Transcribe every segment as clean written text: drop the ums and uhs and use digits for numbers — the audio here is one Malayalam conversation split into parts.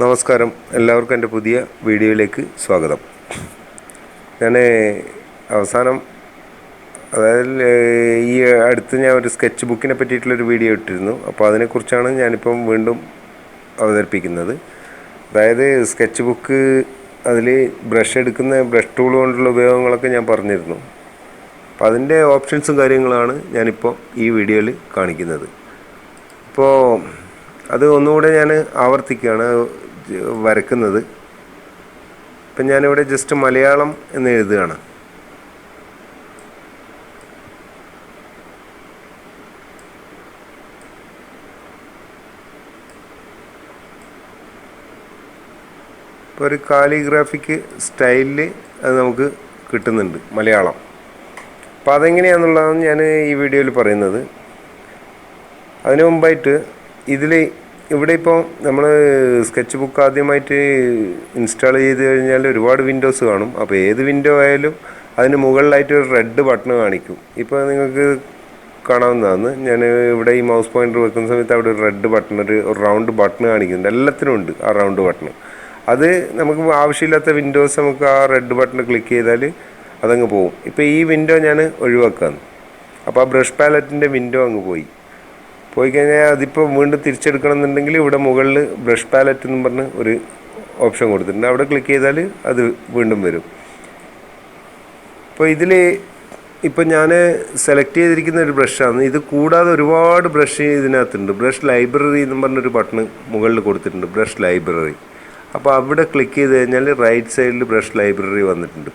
നമസ്കാരം, എല്ലാവർക്കും എൻ്റെ പുതിയ വീഡിയോയിലേക്ക് സ്വാഗതം. ഞാൻ അവസാനം ഈ അടുത്ത് ഞാൻ ഒരു സ്കെച്ച് ബുക്കിനെ പറ്റിയിട്ടുള്ളൊരു വീഡിയോ ഇട്ടിരുന്നു. അപ്പോൾ അതിനെക്കുറിച്ചാണ് ഞാനിപ്പം വീണ്ടും അവതരിപ്പിക്കുന്നത്. അതായത് സ്കെച്ച് ബുക്ക്, അതിൽ ബ്രഷ് ടൂൾ കൊണ്ടുള്ള ഉപയോഗങ്ങളൊക്കെ ഞാൻ പറഞ്ഞിരുന്നു. അപ്പോൾ അതിൻ്റെ ഓപ്ഷൻസും കാര്യങ്ങളാണ് ഞാനിപ്പോൾ ഈ വീഡിയോയിൽ കാണിക്കുന്നത്. ഇപ്പോൾ അത് ഒന്നുകൂടെ ഞാൻ ആവർത്തിക്കുകയാണ് വരക്കുന്നത്. ഇപ്പം ഞാനിവിടെ ജസ്റ്റ് മലയാളം എന്ന് എഴുതുകയാണ്. ഇപ്പോൾ ഒരു കാലിഗ്രാഫിക് സ്റ്റൈലിൽ അത് നമുക്ക് കിട്ടുന്നുണ്ട് മലയാളം. അപ്പോൾ അതെങ്ങനെയാണെന്നുള്ളതാണ് ഞാൻ ഈ വീഡിയോയിൽ പറയുന്നത്. അതിനു മുമ്പായിട്ട് ഇവിടെ ഇപ്പോൾ നമ്മൾ സ്കെച്ച് ബുക്ക് ആദ്യമായിട്ട് ഇൻസ്റ്റാൾ ചെയ്ത് കഴിഞ്ഞാൽ ഒരുപാട് വിൻഡോസ് കാണും. അപ്പോൾ ഏത് വിൻഡോ ആയാലും അതിന് മുകളിലായിട്ട് ഒരു റെഡ് ബട്ടൺ കാണിക്കും. ഇപ്പോൾ നിങ്ങൾക്ക് കാണാവുന്നതാണ്. ഞാൻ ഇവിടെ ഈ മൗസ് പോയിൻ്റർ വെക്കുന്ന സമയത്ത് അവിടെ ഒരു റെഡ് ബട്ടൺ, ഒരു റൗണ്ട് ബട്ടൺ കാണിക്കുന്നുണ്ട്. എല്ലാത്തിനും ഉണ്ട് ആ റൗണ്ട് ബട്ടൺ. അത് നമുക്ക് ആവശ്യമില്ലാത്ത വിൻഡോസ് നമുക്ക് ആ റെഡ് ബട്ടൺ ക്ലിക്ക് ചെയ്താൽ അതങ്ങ് പോകും. ഇപ്പോൾ ഈ വിൻഡോ ഞാൻ ഒഴിവാക്കാന്ന്. അപ്പോൾ ആ ബ്രഷ് പാലറ്റിൻ്റെ വിൻഡോ അങ്ങ് പോയി കഴിഞ്ഞാൽ അതിപ്പോൾ വീണ്ടും തിരിച്ചെടുക്കണം എന്നുണ്ടെങ്കിൽ ഇവിടെ മുകളിൽ ബ്രഷ് പാലറ്റ് എന്ന് പറഞ്ഞ് ഒരു ഓപ്ഷൻ കൊടുത്തിട്ടുണ്ട്. അവിടെ ക്ലിക്ക് ചെയ്താൽ അത് വീണ്ടും വരും. അപ്പോൾ ഇപ്പോൾ ഞാൻ സെലക്ട് ചെയ്തിരിക്കുന്ന ഒരു ബ്രഷാണ്. ഇത് കൂടാതെ ഒരുപാട് ബ്രഷ് ഇതിനകത്തുണ്ട്. ബ്രഷ് ലൈബ്രറി എന്ന് പറഞ്ഞൊരു ബട്ടൺ മുകളിൽ കൊടുത്തിട്ടുണ്ട്, ബ്രഷ് ലൈബ്രറി. അപ്പോൾ അവിടെ ക്ലിക്ക് ചെയ്ത് കഴിഞ്ഞാൽ റൈറ്റ് സൈഡിൽ ബ്രഷ് ലൈബ്രറി വന്നിട്ടുണ്ട്.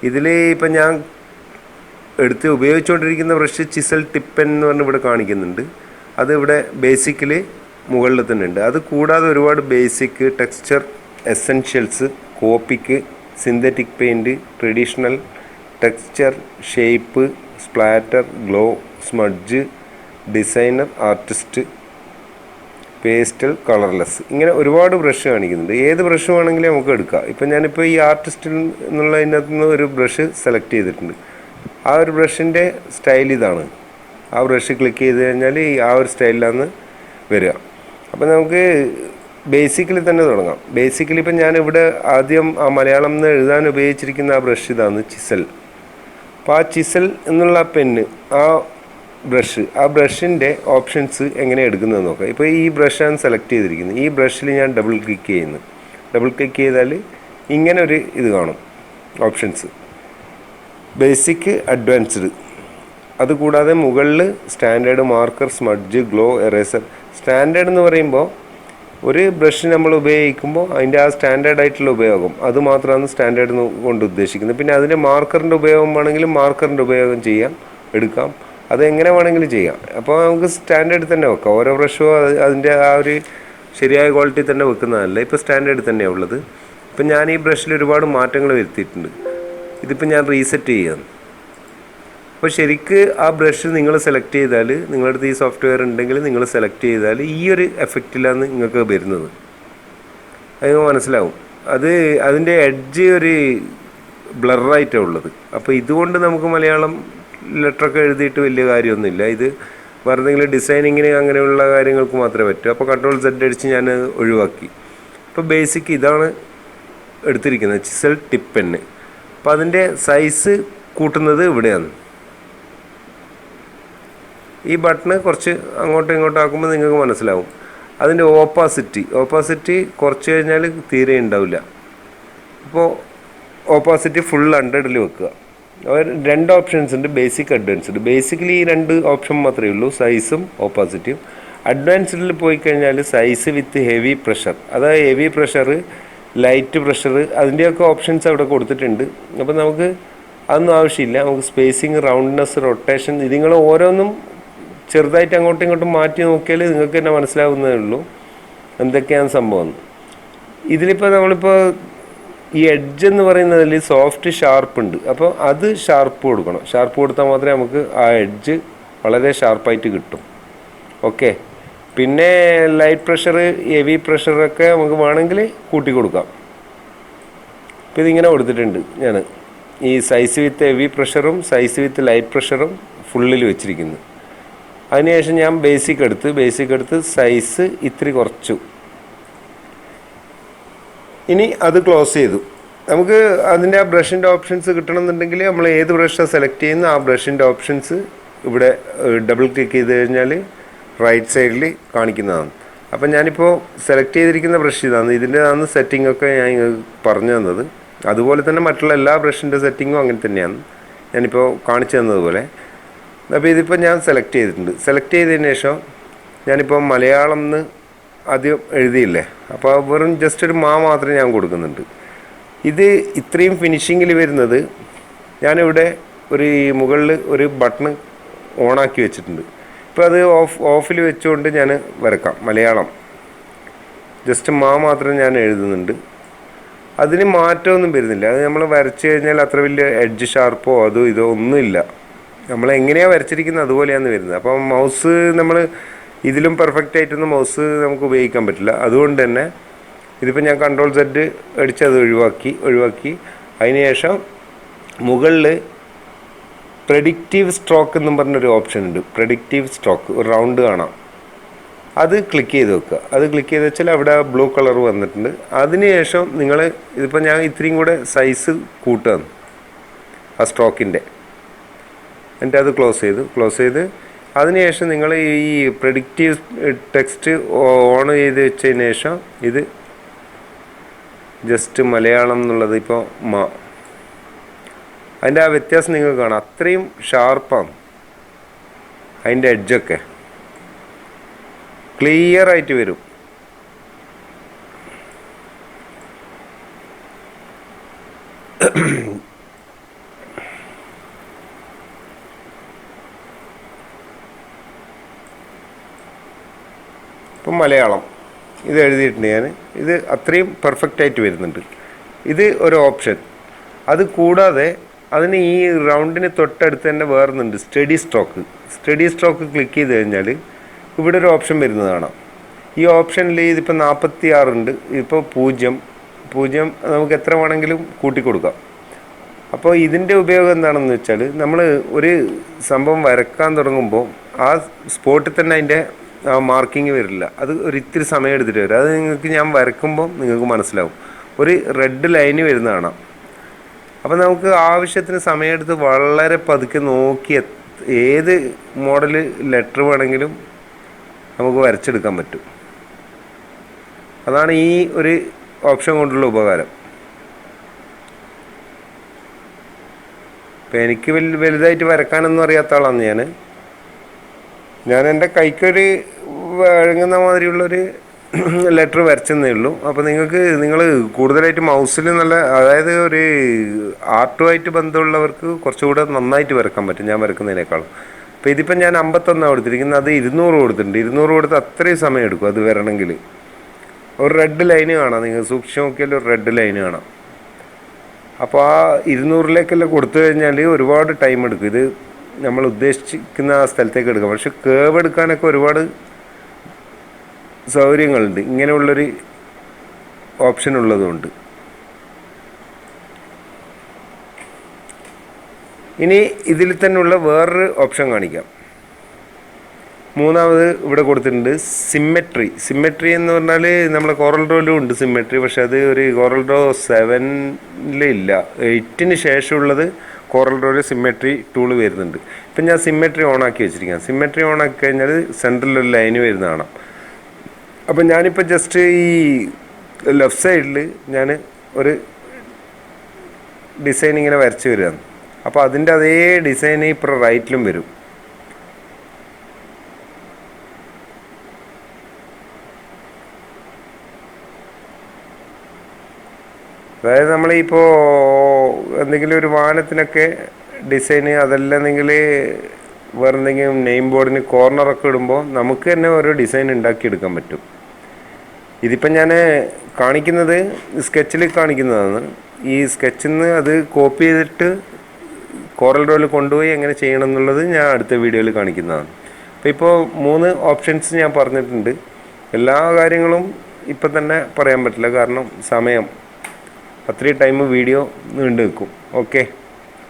ഇപ്പം ഞാൻ ഉപയോഗിച്ചുകൊണ്ടിരിക്കുന്ന ബ്രഷ് ചിസൽ ടിപ്പൻ എന്ന് പറഞ്ഞ് ഇവിടെ കാണിക്കുന്നുണ്ട്. അത് ഇവിടെ ബേസിക്കിൽ മുകളിൽ തന്നെ ഉണ്ട്. അത് കൂടാതെ ഒരുപാട് basic, texture, essentials, Copic, synthetic paint, traditional, texture, shape, splatter, glow, smudge, designer, artist, pastel, colourless, ഇങ്ങനെ ഒരുപാട് ബ്രഷ് കാണിക്കുന്നുണ്ട്. ഏത് ബ്രഷ് വേണമെങ്കിലും നമുക്ക് എടുക്കാം. ഇപ്പം ഞാനിപ്പോൾ ഈ ആർട്ടിസ്റ്റിൽ നിന്നുള്ളതിനകത്ത് നിന്ന് ഒരു ബ്രഷ് സെലക്ട് ചെയ്തിട്ടുണ്ട്. ആ ഒരു ബ്രഷിൻ്റെ സ്റ്റൈൽ ഇതാണ്. ആ ബ്രഷ് ക്ലിക്ക് ചെയ്ത് കഴിഞ്ഞാൽ ആ ഒരു സ്റ്റൈലിലാണ് വരിക. അപ്പോൾ നമുക്ക് ബേസിക്കലി തന്നെ തുടങ്ങാം. ബേസിക്കലി ഇപ്പം ഞാനിവിടെ ആദ്യം ആ മലയാളം എന്ന് എഴുതാൻ ഉപയോഗിച്ചിരിക്കുന്ന ആ ബ്രഷ് ഇതാണ്, ചിസൽ. അപ്പോൾ ആ ചിസൽ എന്നുള്ള പെന്ന്, ആ ബ്രഷിൻ്റെ ഓപ്ഷൻസ് എങ്ങനെ എടുക്കുന്നതെന്ന് നോക്കാം. ഇപ്പോൾ ഈ ബ്രഷാണ് സെലക്ട് ചെയ്തിരിക്കുന്നത്. ഈ ബ്രഷിൽ ഞാൻ ഡബിൾ ക്ലിക്ക് ചെയ്യുന്നു. ഡബിൾ ക്ലിക്ക് ചെയ്താൽ ഇങ്ങനെ ഒരു ഇത് കാണും, ഓപ്ഷൻസ്. Basic, advanced. അതുകൂടാതെ മുകളിൽ standard, marker, smudge, glow, eraser. Standard എന്ന് പറയുമ്പോൾ ഒരു ബ്രഷ് നമ്മൾ ഉപയോഗിക്കുമ്പോൾ അതിൻ്റെ ആ സ്റ്റാൻഡേർഡ് ആയിട്ടുള്ള ഉപയോഗം, അത് മാത്രമാണ് സ്റ്റാൻഡേർഡ് കൊണ്ട് ഉദ്ദേശിക്കുന്നത്. പിന്നെ അതിൻ്റെ മാർക്കറിൻ്റെ ഉപയോഗം വേണമെങ്കിലും മാർക്കറിൻ്റെ ഉപയോഗം എടുക്കാം. അത് എങ്ങനെ വേണമെങ്കിലും ചെയ്യാം. അപ്പോൾ നമുക്ക് സ്റ്റാൻഡേർഡ് തന്നെ വെക്കാം. ഓരോ ബ്രഷും അതിൻ്റെ ആ ഒരു ശരിയായ ക്വാളിറ്റി തന്നെ വെക്കുന്നതല്ല. ഇപ്പോൾ സ്റ്റാൻഡേർഡ് തന്നെയാണ് ഉള്ളത്. ഇപ്പം ഞാൻ ഈ ബ്രഷിൽ ഒരുപാട് മാറ്റങ്ങൾ വരുത്തിയിട്ടുണ്ട്. ഇതിപ്പോൾ ഞാൻ റീസെറ്റ് ചെയ്യാം. അപ്പോൾ ശരിക്ക് ആ ബ്രഷ് നിങ്ങൾ സെലക്ട് ചെയ്താൽ, നിങ്ങളുടെ അടുത്ത് ഈ സോഫ്റ്റ്വെയർ ഉണ്ടെങ്കിൽ നിങ്ങൾ സെലക്ട് ചെയ്താൽ ഈ ഒരു എഫക്റ്റിലാണ് നിങ്ങൾക്ക് വരുന്നത്. അത് മനസ്സിലാവും. അതിൻ്റെ എഡ്ജ് ഒരു ബ്ലറായിട്ടാണ് ഉള്ളത്. അപ്പോൾ ഇതുകൊണ്ട് നമുക്ക് മലയാളം ലെറ്ററൊക്കെ എഴുതിയിട്ട് വലിയ കാര്യമൊന്നുമില്ല. ഇത് വേറെ എന്തെങ്കിലും ഡിസൈനിങ്ങിന് അങ്ങനെയുള്ള കാര്യങ്ങൾക്ക് മാത്രമേ പറ്റൂ. അപ്പോൾ Ctrl Z അടിച്ച് ഞാൻ ഒഴിവാക്കി. ഇപ്പോൾ ബേസിക് ഇതാണ് എടുത്തിരിക്കുന്നത്, ചിസൽ ടിപ്പെന്ന്. അപ്പോൾ അതിൻ്റെ സൈസ് കൂട്ടുന്നത് ഇവിടെയാണ്. ഈ ബട്ടണ് കുറച്ച് അങ്ങോട്ടും ഇങ്ങോട്ടും ആക്കുമ്പോൾ നിങ്ങൾക്ക് മനസ്സിലാവും. അതിൻ്റെ ഓപ്പോസിറ്റി കുറച്ച് കഴിഞ്ഞാൽ തീരെ ഉണ്ടാവില്ല. അപ്പോൾ ഓപ്പോസിറ്റി ഫുൾ 100ൽ വെക്കുക. രണ്ട് ഓപ്ഷൻസ് ഉണ്ട്, ബേസിക്, അഡ്വാൻസ്ഡ്. ബേസിക്കലി ഈ രണ്ട് ഓപ്ഷൻ മാത്രമേ ഉള്ളൂ, സൈസും ഓപ്പോസിറ്റും. അഡ്വാൻസ്ഡിൽ പോയി കഴിഞ്ഞാൽ സൈസ് വിത്ത് ഹെവി പ്രഷർ, അതായത് ഹെവി പ്രഷർ, ലൈറ്റ് പ്രഷർ, അതിൻ്റെയൊക്കെ ഓപ്ഷൻസ് അവിടെ കൊടുത്തിട്ടുണ്ട്. അപ്പോൾ നമുക്ക് അതൊന്നും ആവശ്യമില്ല. നമുക്ക് സ്പേസിങ്, റൗണ്ട്നെസ്, റൊട്ടേഷൻ, ഇതിങ്ങൾ ഓരോന്നും ചെറുതായിട്ട് അങ്ങോട്ടും ഇങ്ങോട്ടും മാറ്റി നോക്കിയാൽ നിങ്ങൾക്ക് തന്നെ മനസ്സിലാവുന്നതേ ഉള്ളൂ എന്തൊക്കെയാണ് സംഭവം. ഇതിലിപ്പോൾ നമ്മളിപ്പോൾ ഈ എഡ്ജ് എന്ന് പറയുന്നതിൽ സോഫ്റ്റ്, ഷാർപ്പ് ഉണ്ട്. അപ്പോൾ അത് ഷാർപ്പ് കൊടുക്കണം. ഷാർപ്പ് കൊടുത്താൽ മാത്രമേ നമുക്ക് ആ എഡ്ജ് വളരെ ഷാർപ്പായിട്ട് കിട്ടും. ഓക്കെ. പിന്നെ ലൈറ്റ് പ്രഷർ, ഹെവി പ്രഷറൊക്കെ നമുക്ക് വേണമെങ്കിൽ കൂട്ടി കൊടുക്കാം. ഇപ്പോൾ ഇതിങ്ങനെ കൊടുത്തിട്ടുണ്ട് ഞാൻ. ഈ സൈസ് വിത്ത് ഹെവി പ്രഷറും സൈസ് വിത്ത് ലൈറ്റ് പ്രഷറും ഫുള്ളിൽ വെച്ചിരിക്കുന്നു. അതിനുശേഷം ഞാൻ ബേസിക് എടുത്ത് സൈസ് ഇത്തിരി കുറച്ചു. ഇനി അത് ക്ലോസ് ചെയ്തു. നമുക്ക് അതിൻ്റെ ആ ബ്രഷിൻ്റെ ഓപ്ഷൻസ് കിട്ടണമെന്നുണ്ടെങ്കിൽ നമ്മൾ ഏത് ബ്രഷാണ് സെലക്ട് ചെയ്യുന്ന ആ ബ്രഷിൻ്റെ ഓപ്ഷൻസ് ഇവിടെ ഡബിൾ ക്ലിക്ക് ചെയ്ത് കഴിഞ്ഞാൽ റൈറ്റ് സൈഡിൽ കാണിക്കുന്നതാണ്. അപ്പം ഞാനിപ്പോൾ സെലക്ട് ചെയ്തിരിക്കുന്ന ബ്രഷ് ഇതാണ്. ഇതിൻ്റെതാണ് സെറ്റിംഗ് ഒക്കെ ഞാൻ പറഞ്ഞു തന്നത്. അതുപോലെ തന്നെ മറ്റുള്ള എല്ലാ ബ്രഷിൻ്റെ സെറ്റിങ്ങും അങ്ങനെ തന്നെയാണ് ഞാനിപ്പോൾ കാണിച്ചു തന്നതുപോലെ. അപ്പോൾ ഇതിപ്പോൾ ഞാൻ സെലക്ട് ചെയ്തിട്ടുണ്ട്. സെലക്ട് ചെയ്തതിന് ശേഷം ഞാനിപ്പോൾ മലയാളം എന്ന് ആദ്യം എഴുതിയില്ലേ, അപ്പോൾ വെറും ജസ്റ്റ് ഒരു മാത്രമേ ഞാൻ കൊടുക്കുന്നുണ്ട്. ഇത് ഇത്രയും ഫിനിഷിങ്ങിൽ വരുന്നത് ഞാനിവിടെ ഒരു മുകളിൽ ഒരു ബട്ടൺ ഓണാക്കി വെച്ചിട്ടുണ്ട്. ഇപ്പോൾ അത് ഓഫിൽ വെച്ചുകൊണ്ട് ഞാൻ വരക്കാം. മലയാളം ജസ്റ്റ് മാത്രം ഞാൻ എഴുതുന്നുണ്ട്. അതിന് മാറ്റമൊന്നും വരുന്നില്ല. അത് നമ്മൾ വരച്ച് കഴിഞ്ഞാൽ അത്ര വലിയ എഡ്ജ് ഷാർപ്പോ അതോ ഇതോ ഒന്നുമില്ല. നമ്മൾ എങ്ങനെയാണ് വരച്ചിരിക്കുന്നത് അതുപോലെയാണ് വരുന്നത്. അപ്പം മൗസ് നമ്മൾ ഇതിലും പെർഫെക്റ്റ് ആയിട്ടൊന്നും മൗസ് നമുക്ക് ഉപയോഗിക്കാൻ പറ്റില്ല. അതുകൊണ്ട് തന്നെ ഇതിപ്പോൾ ഞാൻ Ctrl Z അടിച്ച് അത് ഒഴിവാക്കി അതിന് ശേഷം മുകളിൽ പ്രെഡിക്റ്റീവ് സ്ട്രോക്ക് എന്നും പറഞ്ഞൊരു ഓപ്ഷൻ ഉണ്ട്. പ്രെഡിക്റ്റീവ് സ്ട്രോക്ക് ഒരു റൗണ്ട് കാണാം. അത് ക്ലിക്ക് ചെയ്ത് വെക്കുക. അത് ക്ലിക്ക് ചെയ്ത് വെച്ചാൽ അവിടെ ബ്ലൂ കളർ വന്നിട്ടുണ്ട്. അതിന് ശേഷം നിങ്ങൾ ഇതിപ്പോൾ ഞാൻ ഇത്രയും കൂടെ സൈസ് കൂട്ടുകയാണ് ആ സ്ട്രോക്കിൻ്റെ. എന്നിട്ട് അത് ക്ലോസ് ചെയ്ത് അതിനുശേഷം നിങ്ങൾ ഈ പ്രെഡിക്റ്റീവ് ടെക്സ്റ്റ് ഓൺ ചെയ്ത് വെച്ചതിന് ശേഷം ഇത് ജസ്റ്റ് മലയാളം എന്നുള്ളത് ഇപ്പോൾ അതിൻ്റെ ആ വ്യത്യാസം നിങ്ങൾക്ക് കാണാം. അത്രയും ഷാർപ്പാണ് അതിൻ്റെ എഡ്ജൊക്കെ, ക്ലിയർ ആയിട്ട് വരും. ഇപ്പം മലയാളം ഇത് എഴുതിയിട്ടുണ്ട് ഞാൻ. ഇത് അത്രയും പെർഫെക്റ്റ് ആയിട്ട് വരുന്നുണ്ട്. ഇത് ഒരു ഓപ്ഷൻ. അത് കൂടാതെ അതിന് ഈ റൗണ്ടിന് തൊട്ടടുത്ത് തന്നെ വേറൊന്നുണ്ട്, സ്റ്റഡി സ്ട്രോക്ക് ക്ലിക്ക് ചെയ്ത് കഴിഞ്ഞാൽ ഇവിടെ ഒരു ഓപ്ഷൻ വരുന്നത് കാണാം. ഈ ഓപ്ഷനിൽ ഇതിപ്പോൾ 46 ഉണ്ട്. ഇപ്പോൾ 0 നമുക്ക് എത്ര വേണമെങ്കിലും കൂട്ടിക്കൊടുക്കാം. അപ്പോൾ ഇതിൻ്റെ ഉപയോഗം എന്താണെന്ന് വെച്ചാൽ നമ്മൾ ഒരു സംഭവം വരക്കാൻ തുടങ്ങുമ്പോൾ ആ സ്പോട്ടിൽ തന്നെ അതിൻ്റെ മാർക്കിങ് വരില്ല. അത് ഒരു ഇത്തിരി സമയം എടുത്തിട്ട് വരും. അത് നിങ്ങൾക്ക് ഞാൻ വരക്കുമ്പോൾ നിങ്ങൾക്ക് മനസ്സിലാവും. ഒരു റെഡ് ലൈന് വരുന്ന കാണാം. അപ്പോൾ നമുക്ക് ആവശ്യത്തിന് സമയമെടുത്ത് വളരെ പതുക്കെ നോക്കി ഏത് മോഡൽ ലെറ്റർ വേണമെങ്കിലും നമുക്ക് വരച്ചെടുക്കാൻ പറ്റും. അതാണ് ഈ ഒരു ഓപ്ഷൻ കൊണ്ടുള്ള ഉപകാരം. ഇപ്പം എനിക്ക് വലുതായിട്ട് വരക്കാനൊന്നും അറിയാത്ത ആളാണ് ഞാൻ എൻ്റെ കൈക്കൊരു വഴങ്ങുന്ന മാതിരിയുള്ളൊരു ലെറ്റർ വരച്ചെന്നേ ഉള്ളൂ. അപ്പോൾ നിങ്ങൾ കൂടുതലായിട്ട് മൗസിൽ അതായത് ഒരു ആർട്ടുമായിട്ട് ബന്ധമുള്ളവർക്ക് കുറച്ചുകൂടെ നന്നായിട്ട് വരക്കാൻ പറ്റും ഞാൻ വരക്കുന്നതിനേക്കാളും. അപ്പോൾ ഇതിപ്പോൾ ഞാൻ 51 കൊടുത്തിരിക്കുന്നത്. അത് 200 കൊടുത്തിട്ടുണ്ട്. 200 കൊടുത്ത് അത്രയും സമയം എടുക്കും അത് വരണമെങ്കിൽ. ഒരു റെഡ് ലൈന് കാണാം, നിങ്ങൾ സൂക്ഷിച്ച് നോക്കിയാൽ ഒരു റെഡ് ലൈന് കാണാം. അപ്പോൾ ആ 200-ലേക്കെല്ലാം കൊടുത്തു കഴിഞ്ഞാൽ ഒരുപാട് ടൈം എടുക്കും. ഇത് നമ്മൾ ഉദ്ദേശിക്കുന്ന ആ സ്ഥലത്തേക്ക് എടുക്കാം. പക്ഷെ കേവ് എടുക്കാനൊക്കെ ഒരുപാട് സൗകര്യങ്ങളുണ്ട് ഇങ്ങനെയുള്ളൊരു ഓപ്ഷൻ ഉള്ളതുകൊണ്ട്. ഇനി ഇതിൽ തന്നെയുള്ള വേറൊരു ഓപ്ഷൻ കാണിക്കാം. മൂന്നാമത് ഇവിടെ കൊടുത്തിട്ടുണ്ട് സിമ്മെട്രി എന്ന് പറഞ്ഞാൽ നമ്മളെ കോറൽ ഡ്രോയിലും ഉണ്ട് സിമ്മെട്രി. പക്ഷെ അത് ഒരു കോറൽ ഡ്രോ 7-ലില്ല, 8-ന് ശേഷമുള്ളത് കോറൽ ഡ്രോയിൽ സിമ്മെട്രി ടൂള് വരുന്നുണ്ട്. ഇപ്പം ഞാൻ സിമ്മെട്രി ഓണാക്കി വെച്ചിരിക്കാം. സിമ്മെട്രി ഓണാക്കി കഴിഞ്ഞാൽ സെൻട്രലൊരു ലൈന് വരുന്ന കാണാം. അപ്പം ഞാനിപ്പോൾ ജസ്റ്റ് ഈ ലെഫ്റ്റ് സൈഡിൽ ഞാൻ ഒരു ഡിസൈൻ ഇങ്ങനെ വരച്ച് വരികയാണ്. അപ്പോൾ അതിൻ്റെ അതേ ഡിസൈൻ ഇപ്പോൾ റൈറ്റിലും വരും. അതായത് നമ്മളിപ്പോൾ എന്തെങ്കിലും ഒരു വാഹനത്തിനൊക്കെ ഡിസൈന് അതല്ലെങ്കിൽ വേറെ എന്തെങ്കിലും നെയിം ബോർഡിന് കോർണറൊക്കെ ഇടുമ്പോൾ നമുക്ക് തന്നെ ഓരോ ഡിസൈൻ ഉണ്ടാക്കിയെടുക്കാൻ പറ്റും. ഇതിപ്പം ഞാൻ കാണിക്കുന്നത് സ്കെച്ചിൽ കാണിക്കുന്നതാണ്. ഈ സ്കെച്ചിൽ നിന്ന് അത് കോപ്പി ചെയ്തിട്ട് കോറൽ ഡ്രോയിൽ കൊണ്ടുപോയി എങ്ങനെ ചെയ്യണം എന്നുള്ളത് ഞാൻ അടുത്ത വീഡിയോയിൽ കാണിക്കുന്നതാണ്. അപ്പോൾ ഇപ്പോൾ 3 ഓപ്ഷൻസ് ഞാൻ പറഞ്ഞിട്ടുണ്ട്. എല്ലാ കാര്യങ്ങളും ഇപ്പം തന്നെ പറയാൻ പറ്റില്ല, കാരണം സമയം അത്രയും ടൈം വീഡിയോ നീണ്ടു നിൽക്കും. ഓക്കെ,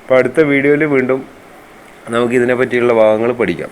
അപ്പോൾ അടുത്ത വീഡിയോയിൽ വീണ്ടും നമുക്കിതിനെ പറ്റിയുള്ള ഭാഗങ്ങൾ പഠിക്കാം.